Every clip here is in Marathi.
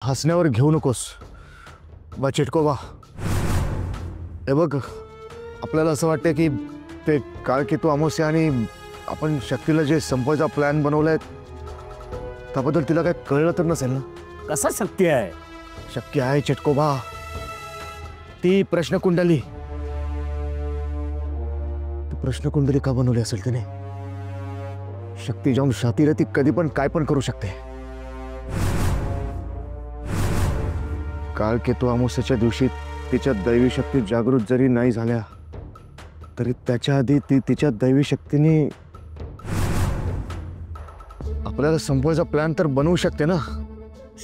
हसण्यावर घेऊ नकोस बा चिटकोबा. हे बघ, आपल्याला असं वाटतं की ते काळकेतू अमावस्या आणि आपण शक्तीला जे संपवायचा प्लॅन बनवलाय त्याबद्दल तिला काय कळलं तर नसेल ना? कसा शक्य आहे? शक्य आहे चिटकोबा. ती प्रश्नकुंडली का बनवली असेल तिने? शक्ती जाऊन शातीर ती कधी पण काय पण करू शकते. काळकेतू अमावस्येच्या दिवशी तिच्या दैवी शक्ती जागृत जरी नाही झाल्या तरी त्याच्या आधी ती तिच्या दैवी शक्तीने आपल्याला संपवायचा प्लॅन तर बनवू शकते ना.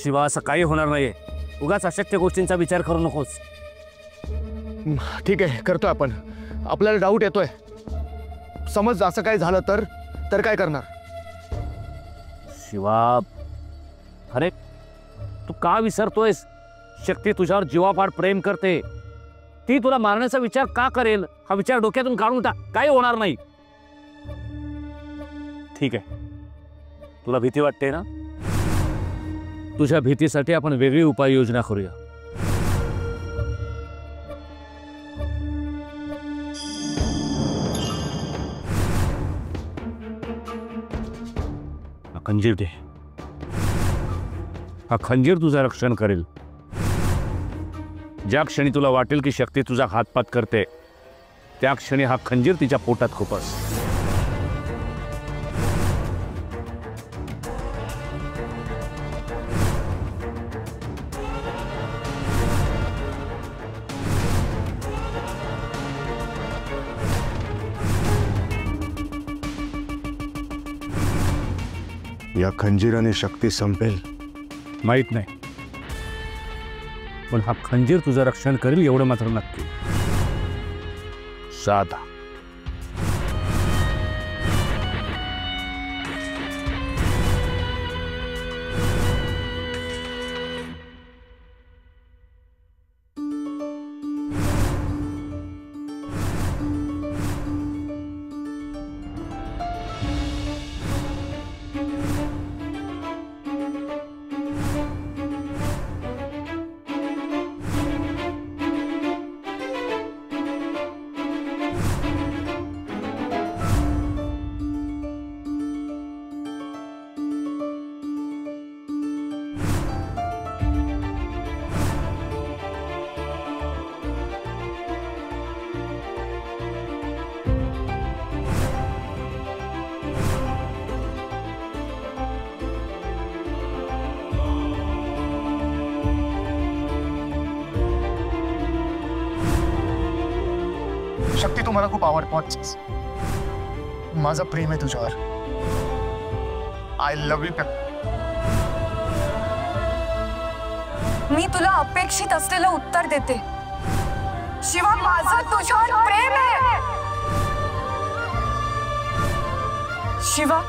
शिवा, असं काही होणार नाहीये. उगाच अशक्य गोष्टींचा विचार करू नकोस. ठीक आहे, करतोय आपण. आपल्याला डाऊट येतोय. समज असं काय झालं तर काय करणार? शिवा, अरे तू का विसरतोयस? शक्ती तुझ्यावर जीवापाड प्रेम करते. ती तुला मारण्याचा विचार का करेल हा विचार डोक्यातून काढून टाक. काही होणार नाही. ठीक आहे, तुला भीती वाटते ना? तुझ्या भीतीसाठी आपण वेगळी उपाययोजना करूया. खंजीर दे. हा खंजीर तुझं रक्षण करेल. ज्या क्षणी तुला वाटेल की शक्ती तुझा हातपात करते त्या क्षणी हा खंजीर तिच्या पोटात खुपस. या खंजीराने शक्ती संपेल माहित नाही, पण हा खंजीर तुझं रक्षण करेल एवढं मात्र नक्की. साधा शक्ती तू मला खूप आवडतोस. माझं प्रेम आहे तुझ्यावर. I love you. मी तुला अपेक्षित असलेलं उत्तर देते. शिवा, माझं तुझ्यावर प्रेम आहे. Shiva,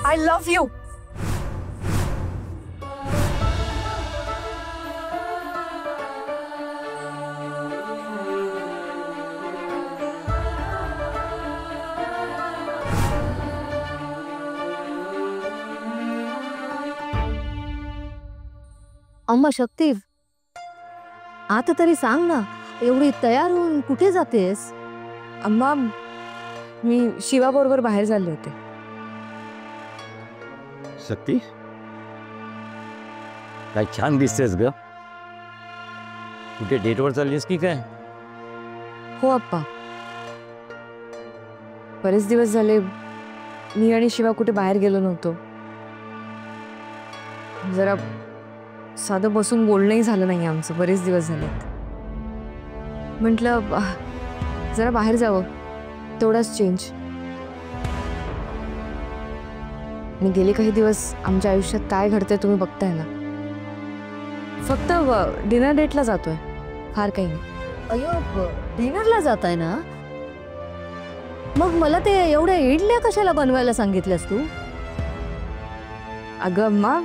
I love you. Amma Shakti, आता तरी सांग ना, एवढी तयार होऊन कुठे जातेस? अम्मा, मी शिवा बरोबर बाहेर चालले होते. शक्ती, काय छान दिसतेस ग. कुठे डेटवर चाललीस की काय? हो अप्पा, बरेच दिवस झाले मी आणि शिवा कुठे बाहेर गेलो नव्हतो. जरा साधं बसून बोलणंही झालं नाही आमचं. बरेच दिवस झालेत. म्हटलं जरा बाहेर जावं, तेवढाच चेंज. आणि गेले काही दिवस आमच्या आयुष्यात काय घडतंय तुम्ही बघताय ना. फक्त डिनर डेटला जातोय, फार काही नाही. अयो, डिनरला जाताय ना? मग मला ते एवढ्या इडल्या कशाला बनवायला सांगितल्यास तू? अगं अम्मा,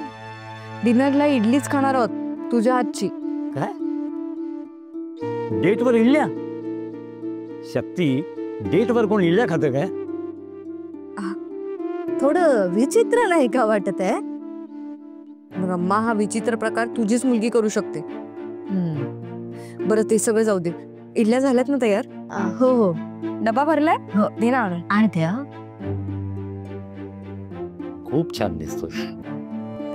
डिनरला इडलीच खाणार आहोत तुझ्या हातची. काय डेटवर इडल्या? शक्ती, डेटवर कोण इडल्या खातं काय? थोडं विचित्र नाही का वाटत आहे? मग अम्मा हा विचित्र प्रकार तुझीच मुलगी करू शकते. बरं ते सगळं जाऊ दे. इडल्या झाल्यात ना तयार? हो हो डबा भरलाय? हो. दे ना आणून. आणते हा. खूप छान दिसतोय.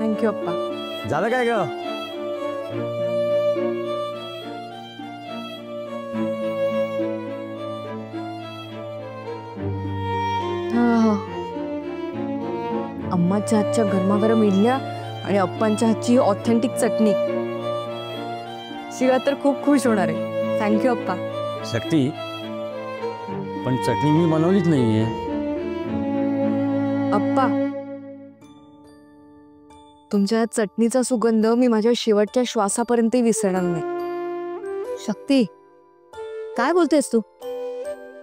थँक्यू अप्पा. झालं काय ग? अम्माच्या हातच्या गरमागरम इडल्या आणि अप्पांच्या हातची ऑथेंटिक चटणी. शिवा तर खूप खुश होणार आहे. थँक्यू अप्पा. शक्ती, पण चटणी मी बनवलीच नाहीये. अप्पा, तुमच्या चटणीचा सुगंध मी माझ्या शेवटच्या श्वासापर्यंतही विसरणार नाही. शक्ती, काय बोलतेस तू?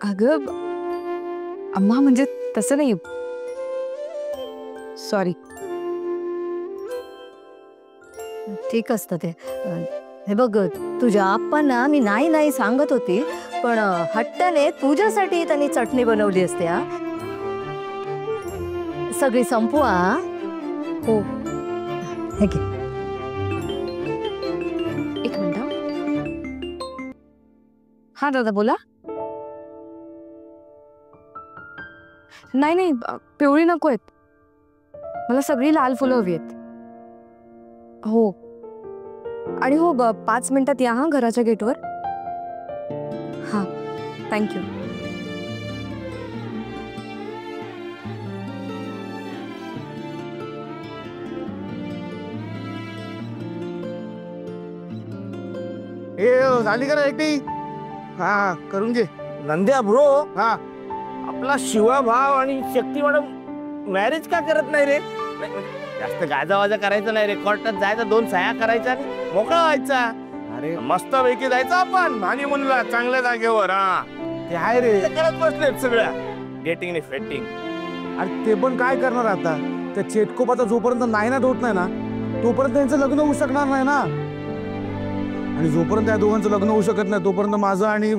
अगं अम्मा, म्हणजे तसं नाही. सॉरी. ठीक असतं ते. हे बघ, तुझ्या आप्पांना मी नाही नाही सांगत होती, पण हट्टाने तुझ्यासाठी त्यांनी चटणी बनवली असते. हा, सगळी संपवा. हो. हे घे. एक मिनिट. हा दादा बोला. नाही नाही, पिवळी नको आहेत मला, सगळी लाल फुलं हवी आहेत. हो. आणि हो 5 मिनिटात या हा घराच्या गेटवर. हां, थँक्यू. ए झाली का एकटी? हा करून घे. नंद्या ब्रो, हा आपला शिवा भाव आणि शक्ती मॅडम मॅरेज का करत नाही रे? जास्त गाजावाजा करायचं नाही रे, कोर्टात जायचं, 2 सह्या करायच्या आणि मोकळा व्हायचा. अरे मस्त पैकी जायचं आपण आणि म्हणला चांगल्या जागेवर. हा ते आहे रे. करत बसलेत सगळं डेटिंग आणि फेटिंग. अरे ते पण काय करणार आता? त्या चेटकोपाचा जोपर्यंत नायनाट होत नाही ना, तोपर्यंत त्यांचं लग्न होऊ शकणार नाही ना. आणि जोपर्यंत त्या दोघांचं लग्न होऊ शकत नाही तोपर्यंत माझं आणि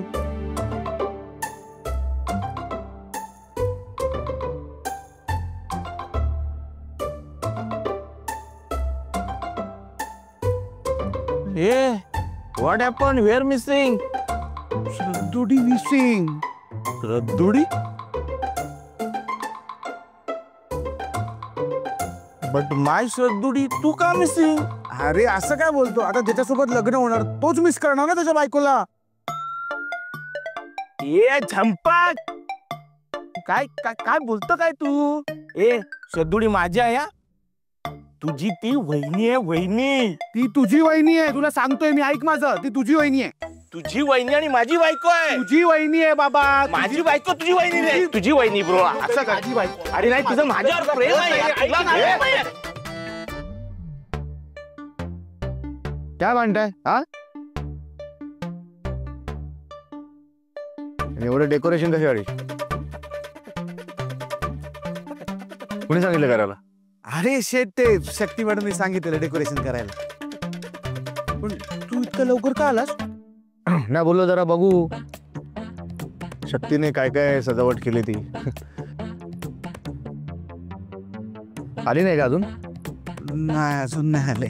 व्हॉट हॅपन? Where missing? श्रद्धुडी मिसिंग. रद्दुडी? बट माय श्रद्धुडी तू का मिसिंग? अरे असं काय बोलतो? आता ज्याच्यासोबत लग्न होणार तोच मिस करणार ना त्याच्या बायकोला. ये झंपा, काय काय काय बोलतो काय तू? ए श्रद्धुडी माझी आहे. तुझी ती वहिनी आहे, वहिनी. ती तुझी वहिनी आहे, तुला सांगतोय मी, ऐक माझं. ती तुझी वहिनी आहे. तुझी वहिनी आणि माझी बायको आहे. तुझी वहिनी आहे बाबा. माझी बायको तुझी वहिनी रे. तुझी वहिनी ब्रो. असं का? माझी बायको. अरे नाही, तुझं माझ्यावर प्रेम आहे यार. तुला नाही आहे. काय म्हणताय? हा एवढं डेकोरेशन कशासाठी? कोणी सांगितलं करायला? अरे शेट, ते शक्ती मॅडमने सांगितलेलं डेकोरेशन करायला. पण तू इतकं लवकर का आलास? नाही बोललो जरा बघू शक्तीने काय काय सजावट केली ती. आली नाही का अजून? नाही, अजून नाही आले.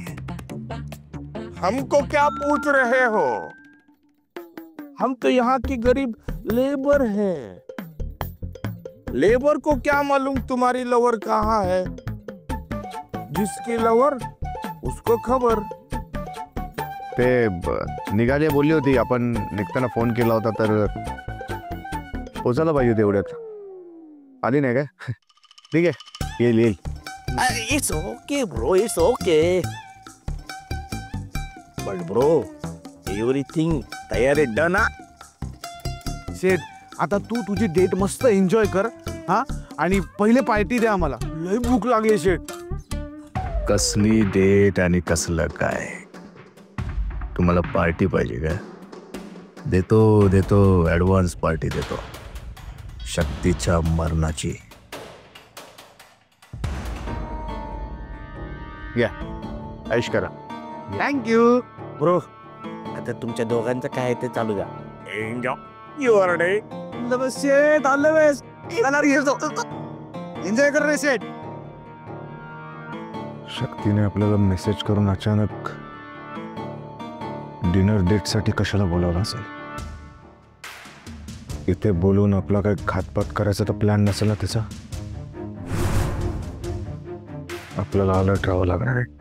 हमको क्या पूछ रहे हो? हम तो यहाँ की गरीब लेबर हैं. लेबर को क्या मालूम तुम्हारी लवर कहाँ है? जिसकी लवर उसको खबर. ते निघाली बोलली होती, आपण निघताना फोन केला होता तर पोचायला पाहिजे होते एवढ्यात. आली नाही काय? ठीक आहे, येईल येईल. It's okay bro, it's okay. But bro, everything तयार आहे, डन. शेट, आता तू तुझी डेट मस्त एन्जॉय कर. हा, आणि पहिले पार्टी द्या आम्हाला, लय भूक लागली शेट. कसली डेट आणि कसलं काय? तुम्हाला पार्टी पाहिजे का? देतो देतो, ॲडव्हान्स पार्टी देतो, शक्तीच्या मरणाची. या ऐश करा. Thank you bro. आता तुमच्या दोघांचं काय ते चालू द्या. Enjoy your day. शेट, ऑल द बेस्ट. एन्जॉय कर रे शेट. शक्तीने आपल्याला मेसेज करून अचानक डिनर डेटसाठी कशाला बोलावलं असेल? इथे बोलून आपला काही घातपात करायचा तर प्लॅन नसेल ना तिचा? आपल्याला अलर्ट राहावं लागणार आहे.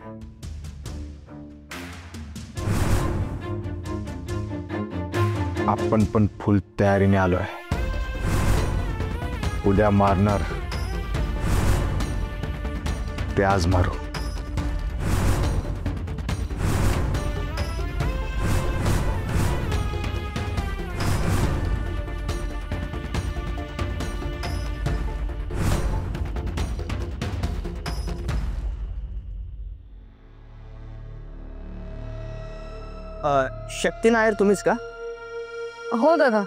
आपण पण फुल तयारीने आलोय. उद्या मारणार ते आज मारू. शक्ती नायर तुम्हीच का? हो दादा.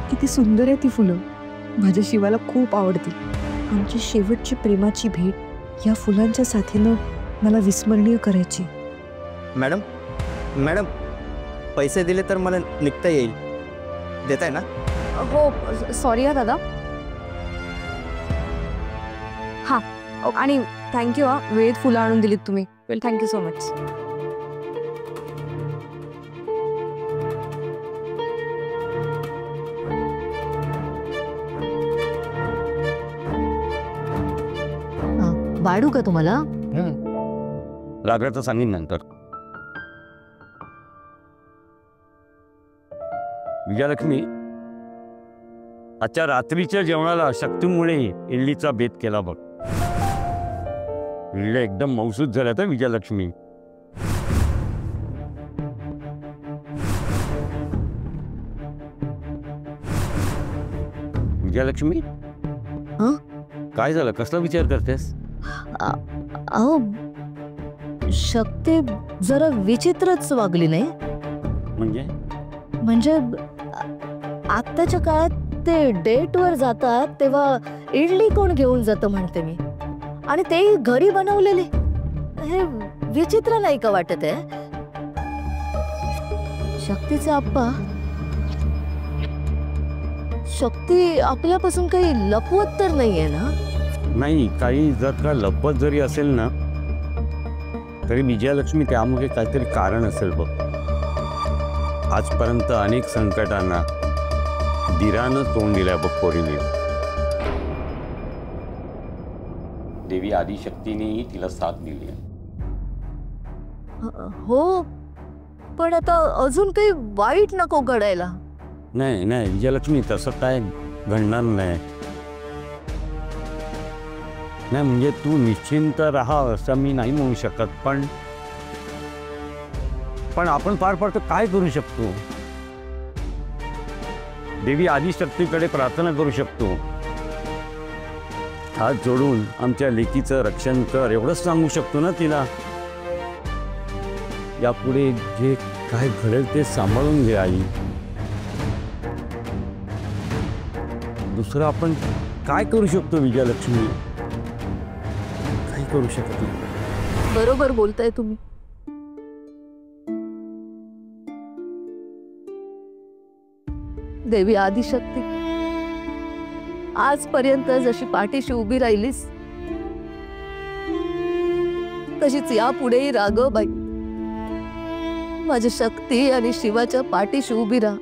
किती सुंदर आहे ती फुलं. माझ्या शिवाला खूप आवडतील. आमची शेवटची प्रेमाची भेट या फुलांच्या साथीनं मला विस्मरणीय करायची. मॅडम मॅडम पैसे दिले तर मला निघता येईल, देताय ना? हो सॉरी हा दादा. हां आणि थँक्यू हा, वेळेत फुलं आणून दिलीत तुम्ही. वेल थँक्यू सो मच. वाढू का तुम्हाला? लागलं तर सांगेन नंतर. विजयलक्ष्मी, आजच्या रात्रीच्या जेवणाला शक्तीमुळे इडलीचा बेत केला बघ. इडल्या एकदम मौसूद झाल्या तर विजयलक्ष्मी. विजयलक्ष्मी, काय झालं? कसला विचार करतेस? अहो शक्ती जरा विचित्रच वागली नाही? म्हणजे आत्ताच्या काळात ते डेटवर जातात तेव्हा इडली कोण घेऊन जातं म्हणते मी, आणि ते घरी बनवलेली. हे विचित्र नाही का वाटत आहे? शक्तीचे आप्पा, शक्ती आपल्यापासून काही लपवत तर नाहीये ना? नाही, काही जर का लपत जरी असेल ना तरी विजयलक्ष्मी त्यामुळे काहीतरी कारण असेल बघ. आजपर्यंत अनेक संकटांना धीरानं तोंड दिल्या बघ पोरीने. देवी आदिशक्तीनेही तिला साथ दिली. हो, पण आता अजून काही वाईट नको घडायला. नाही नाही विजयलक्ष्मी, तसं काय घडणार नाही. नाही म्हणजे तू निश्चिंत राहा असं मी नाही म्हणू शकत, पण आपण फार फार तर काय करू शकतो? देवी आदिशक्तीकडे प्रार्थना करू शकतो. हात जोडून आमच्या लेकीचं रक्षण कर एवढंच सांगू शकतो ना तिला. यापुढे जे काय घडेल ते सांभाळून घे आई. दुसरं आपण काय करू शकतो विजयलक्ष्मी? काही करू शकत नाही. बरोबर बोलताय तुम्ही. देवी आदिशक्ती, आजपर्यंत जशी पाठीशी उभी राहिलीस तशीच यापुढेही राग बाई. माझी शक्ती आणि शिवाच्या पाठीशी उभी राहा.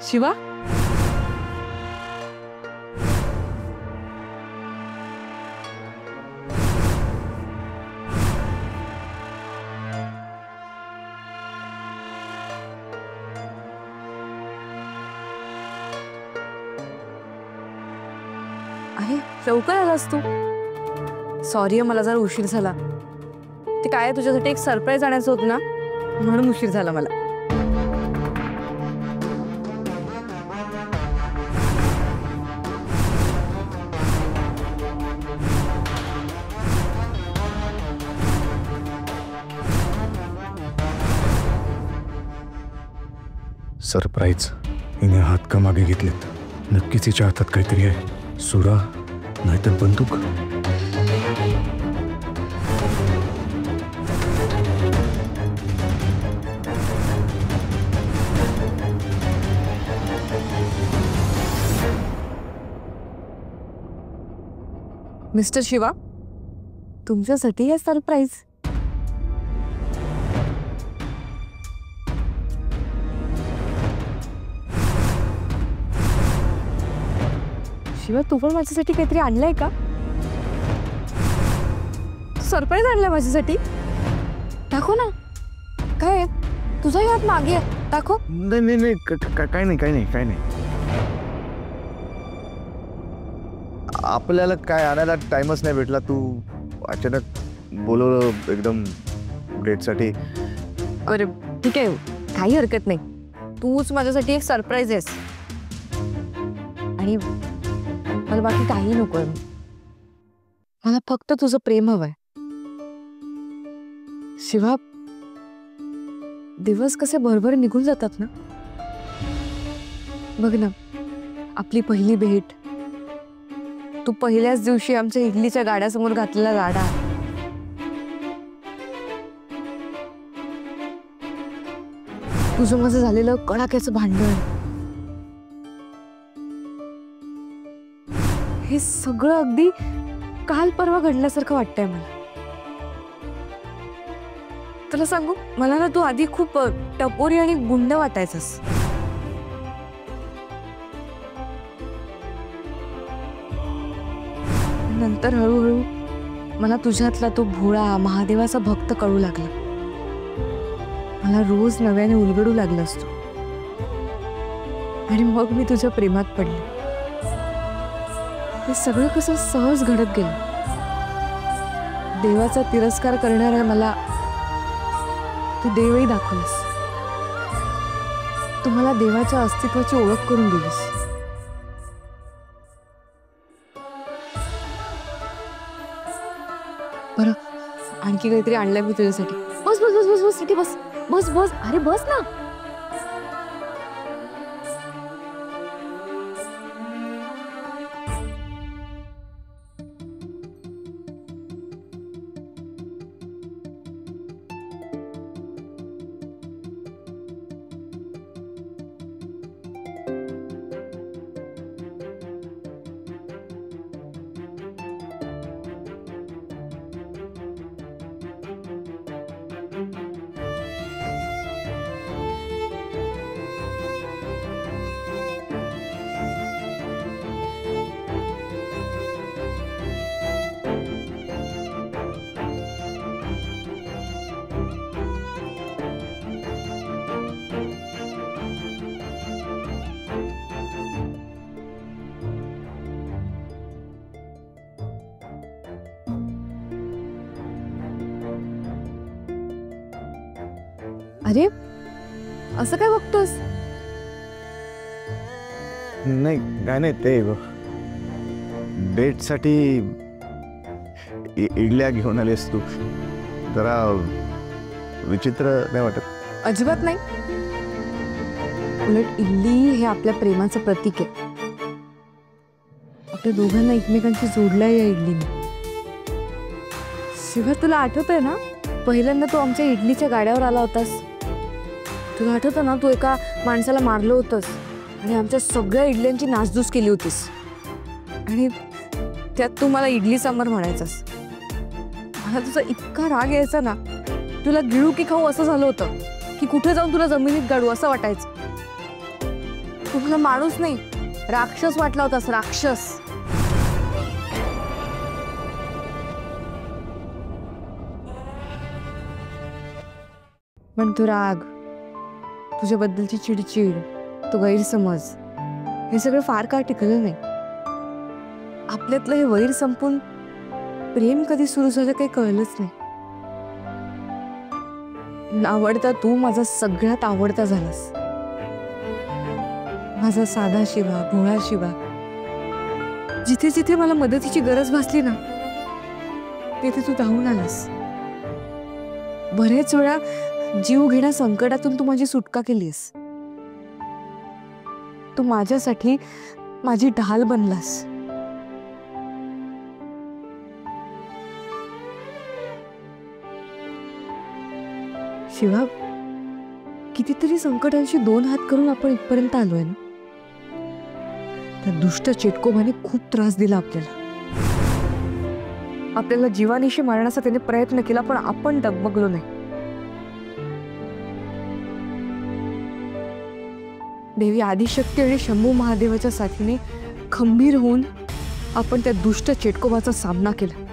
शिवा, आहे लवकर आलास तू. सॉरी मला जरा उशीर झाला. ते काय तुझ्यासाठी एक सरप्राईज आणायचं होतं ना, म्हणून उशीर झाला मला. सरप्राईज. हिने हात का मागे घेतलेत. नक्कीच हिच्या हातात काहीतरी आहे. सुरा नाहीतर बंदूक. मिस्टर शिवा, तुमच्यासाठी हे सरप्राईज. शिवा, तू पण माझ्यासाठी काहीतरी आणलंय का? सरप्राईज आणलंय माझ्यासाठी? दाखव ना. काय आहे? तुझाही हात मागे आहे. दाखव. नाही नाही नाही काय नाही काय नाही काय नाही. आपल्याला काय आणायला टाइमच नाही भेटला. तू अचानक बोलवलं एकदम डेटसाठी. अरे ठीक आहे, काही हरकत नाही. तूच माझ्यासाठी एक सरप्राईज आहेस आणि मला बाकी काही नकोय. मला फक्त तुझं प्रेम हवंय. शिवा, दिवस कसे भरभर निघून जातात ना. बघ ना, आपली पहिली भेट, तू पहिल्याच दिवशी आमच्या इडलीच्या गाड्यासमोर घातलेला राडा, तुझं माझं झालेलं कडाक्याचं भांडण, हे सगळं अगदी काल परवा घडल्यासारखं वाटतंय मला. तुला सांगू, मला ना तू आधी खूप टपोरी आणि गुंड वाटायचंस. नंतर हळूहळू मला तुझ्यातला तो भोळा महादेवाचा भक्त कळू लागला. मला रोज नव्याने उलगडू लागलास तू. आणि मग मी तुझ्या प्रेमात पडले. हे सगळं कसं सहज घडत गेलं. देवाचा तिरस्कार करणाऱ्या मला तू देवही दाखवलीस. तू मला देवाच्या अस्तित्वाची ओळख करून दिलीस. बरं, आणखी काहीतरी आणलंय मी तुझ्यासाठी. बस बस बस बस बस इथे बस बस बस. अरे बस ना. अरे असं काय बघतोस? नाही काय नाही, ते डेटसाठी इडल्या घेऊन आलीस तू. जरा विचित्र नाही वाटत? अजिबात नाही. उलट इडली हे आपल्या प्रेमाचं प्रतीक आहे. आपल्या दोघांना एकमेकांशी जोडलंय या इडलीने. शिवा, तुला आठवतंय ना पहिल्यांदा तू आमच्या इडलीच्या गाड्यावर आला होतास? तुला आठवतं ना तू एका माणसाला मारलं होतंस आणि आमच्या सगळ्या इडल्यांची नासधूस केली होतीस आणि त्यात तू मला इडली सांबार म्हणायचास. मला तुझा इतका राग यायचा ना, तुला गिळू की खाऊ असं झालं होतं की कुठे जाऊन तुला जमिनीत गाडू असं वाटायचं. तू मला माणूस नाही, राक्षस वाटला होतास, राक्षस. पण तो राग, तुझ्याबद्दलची चिडचिड, तो गैरसमज, हे सगळं फार काळ टिकलं नाही. आपल्यातलं हे वैर संपून प्रेम कधी सुरू झालं काही कळलंच नाही. आवडता तू माझा सगळ्यात आवडता झालास. माझा साधा शिवा, भोळा शिवा. जिथे जिथे मला मदतीची गरज भासली ना, तिथे तू धावून आलास. बरेच वेळा जीव घेण्या संकटातून तू माझी सुटका केलीस. तू माझ्यासाठी माझी ढाल बनलास. शिवा, कितीतरी संकटांशी 2 हात करून आपण इथपर्यंत आलोय ना. त्या दुष्ट चेटकोबाने खूप त्रास दिला आपल्याला जीवानीशी मारण्याचा त्याने प्रयत्न केला, पण आपण डगमगलो नाही. देवी आदिशक्ती आणि शंभू महादेवाच्या साथीने खंबीर होऊन आपण त्या दुष्ट चेटकोबाचा सामना केला.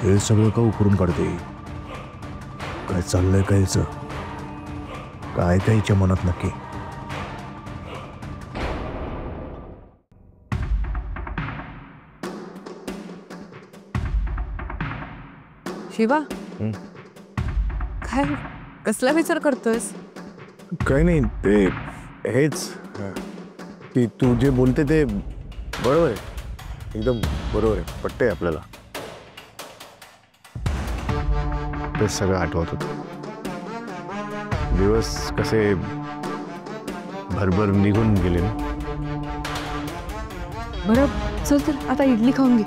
हे सगळं का उकरून काढते? काय चाललंय कायचं? काय कायच्या मनात नक्की? शिवा, काय कसला विचार करतोयस? काही नाही, ते हेच की तू जे बोलते ते बरोबर आहे, एकदम बरोबर आहे, पटतंय आपल्याला. ते सगळं आठवत होतं. दिवस कसे भरभर निघून गेले ना. बरं चल तर आता इडली खाऊन घे.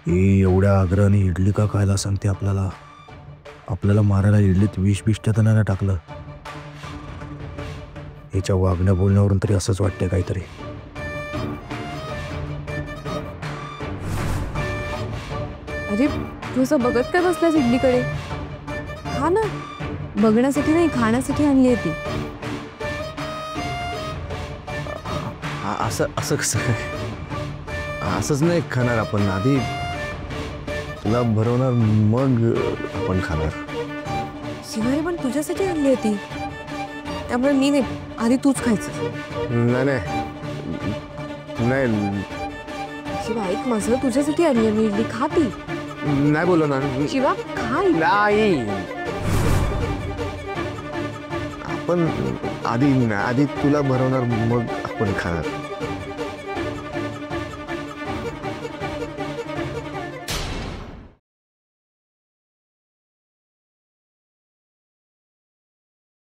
ही एवढ्या आग्रहाने इडली का खायला सांगते आपल्याला? आपल्याला मारायला इडलीत विष तर नाही टाकलं? हिच्या वागण्या बोलण्यावरून तरी असंच वाटतंय काहीतरी. अरे तू असं बघत काय बसलास इडलीकडे? खा ना. बघण्यासाठी नाही, खाण्यासाठी आणली आहे ती. असं असं कसं काय? असंच नाही खाणार आपण. आधी तुला भरवणार, मग आपण खाणार. शिवारे पण तुझ्यासाठी आणली आहे ती, त्यामुळे मी नाही, आधी तूच खायचं. नाही नाही नाही, शिवा ऐक माझं, तुझ्यासाठी आणली आहे मी इडली, खा ती. नाही बोललो ना. शिवा खा. नाही, आपण आधी तुला भरवणार, मग आपण खाणार.